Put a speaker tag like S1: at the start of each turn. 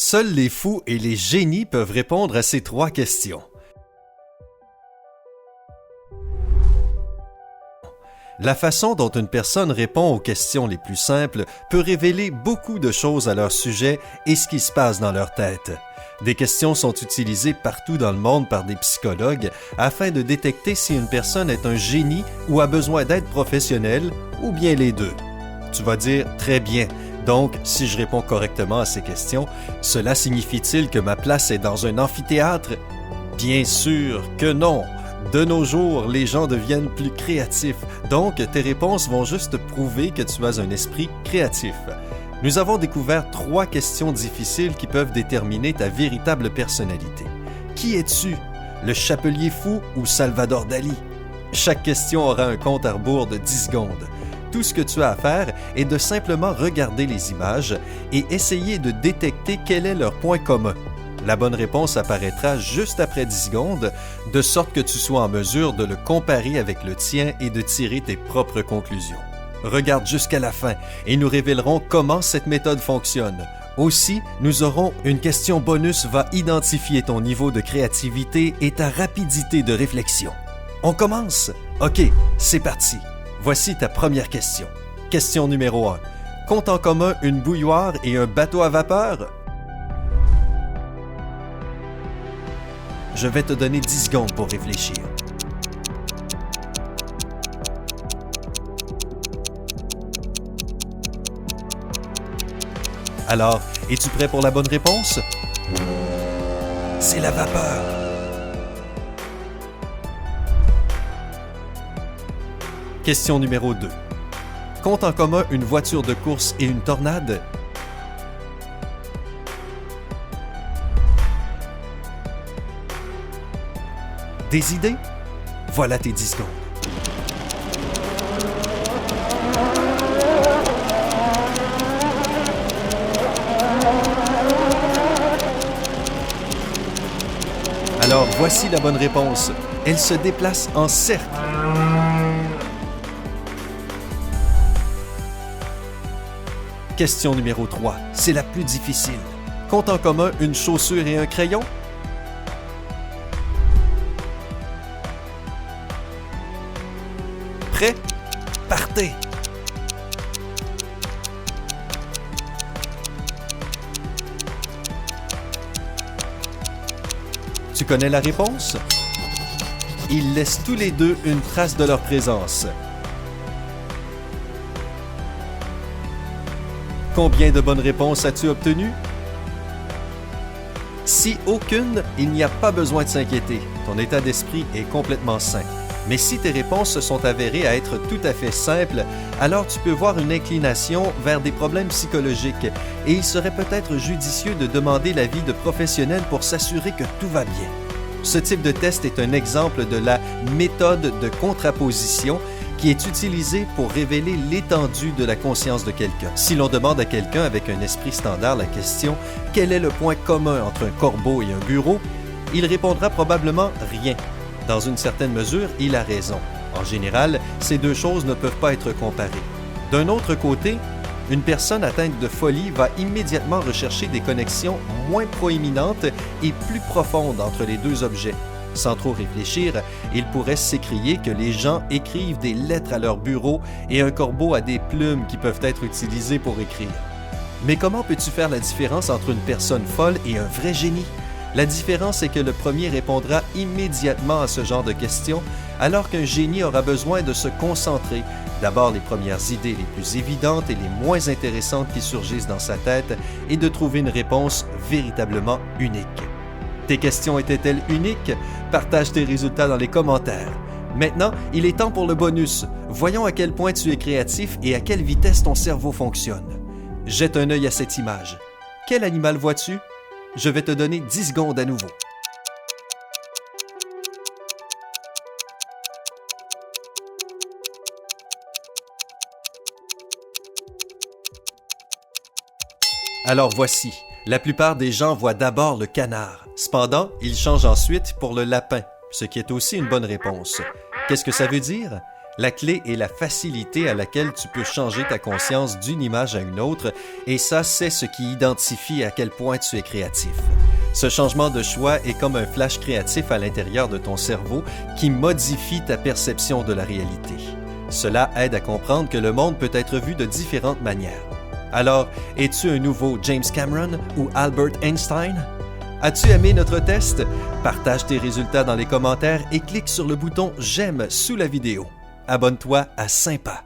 S1: Seuls les fous et les génies peuvent répondre à ces trois questions. La façon dont une personne répond aux questions les plus simples peut révéler beaucoup de choses à leur sujet et ce qui se passe dans leur tête. Des questions sont utilisées partout dans le monde par des psychologues afin de détecter si une personne est un génie ou a besoin d'aide professionnelle, ou bien les deux. Tu vas dire « très bien ». Donc, si je réponds correctement à ces questions, cela signifie-t-il que ma place est dans un amphithéâtre? Bien sûr que non! De nos jours, les gens deviennent plus créatifs, donc tes réponses vont juste prouver que tu as un esprit créatif. Nous avons découvert 3 questions difficiles qui peuvent déterminer ta véritable personnalité. Qui es-tu? Le chapelier fou ou Salvador Dali? Chaque question aura un compte à rebours de 10 secondes. Tout ce que tu as à faire est de simplement regarder les images et essayer de détecter quel est leur point commun. La bonne réponse apparaîtra juste après 10 secondes, de sorte que tu sois en mesure de le comparer avec le tien et de tirer tes propres conclusions. Regarde jusqu'à la fin et nous révélerons comment cette méthode fonctionne. Aussi, nous aurons une question bonus va identifier ton niveau de créativité et ta rapidité de réflexion. On commence? OK, c'est parti. Voici ta première question. Question numéro 1. Compte en commun une bouilloire et un bateau à vapeur? Je vais te donner 10 secondes pour réfléchir. Alors, es-tu prêt pour la bonne réponse? C'est la vapeur. Question numéro 2. Compte en commun une voiture de course et une tornade? Des idées? Voilà tes 10 secondes. Alors, voici la bonne réponse. Elle se déplace en cercle. Question numéro 3. C'est la plus difficile. Compte en commun une chaussure et un crayon? Prêt? Partez! Tu connais la réponse? Ils laissent tous les deux une trace de leur présence. Combien de bonnes réponses as-tu obtenues? Si aucune, il n'y a pas besoin de s'inquiéter. Ton état d'esprit est complètement sain. Mais si tes réponses se sont avérées à être tout à fait simples, alors tu peux voir une inclination vers des problèmes psychologiques et il serait peut-être judicieux de demander l'avis de professionnels pour s'assurer que tout va bien. Ce type de test est un exemple de la méthode de contraposition qui est utilisée pour révéler l'étendue de la conscience de quelqu'un. Si l'on demande à quelqu'un avec un esprit standard la question « Quel est le point commun entre un corbeau et un bureau ?», il répondra probablement « Rien ». Dans une certaine mesure, il a raison. En général, ces deux choses ne peuvent pas être comparées. D'un autre côté, une personne atteinte de folie va immédiatement rechercher des connexions moins proéminentes et plus profondes entre les deux objets. Sans trop réfléchir, il pourrait s'écrier que les gens écrivent des lettres à leur bureau et un corbeau a des plumes qui peuvent être utilisées pour écrire. Mais comment peux-tu faire la différence entre une personne folle et un vrai génie? La différence est que le premier répondra immédiatement à ce genre de questions, alors qu'un génie aura besoin de se concentrer, d'abord les premières idées les plus évidentes et les moins intéressantes qui surgissent dans sa tête, et de trouver une réponse véritablement unique. Tes questions étaient-elles uniques? Partage tes résultats dans les commentaires. Maintenant, il est temps pour le bonus. Voyons à quel point tu es créatif et à quelle vitesse ton cerveau fonctionne. Jette un œil à cette image. Quel animal vois-tu? Je vais te donner 10 secondes à nouveau. Alors voici, la plupart des gens voient d'abord le canard. Cependant, ils changent ensuite pour le lapin, ce qui est aussi une bonne réponse. Qu'est-ce que ça veut dire? La clé est la facilité à laquelle tu peux changer ta conscience d'une image à une autre, et ça, c'est ce qui identifie à quel point tu es créatif. Ce changement de choix est comme un flash créatif à l'intérieur de ton cerveau qui modifie ta perception de la réalité. Cela aide à comprendre que le monde peut être vu de différentes manières. Alors, es-tu un nouveau James Cameron ou Albert Einstein? As-tu aimé notre test? Partage tes résultats dans les commentaires et clique sur le bouton « J'aime » sous la vidéo. Abonne-toi à Sympa.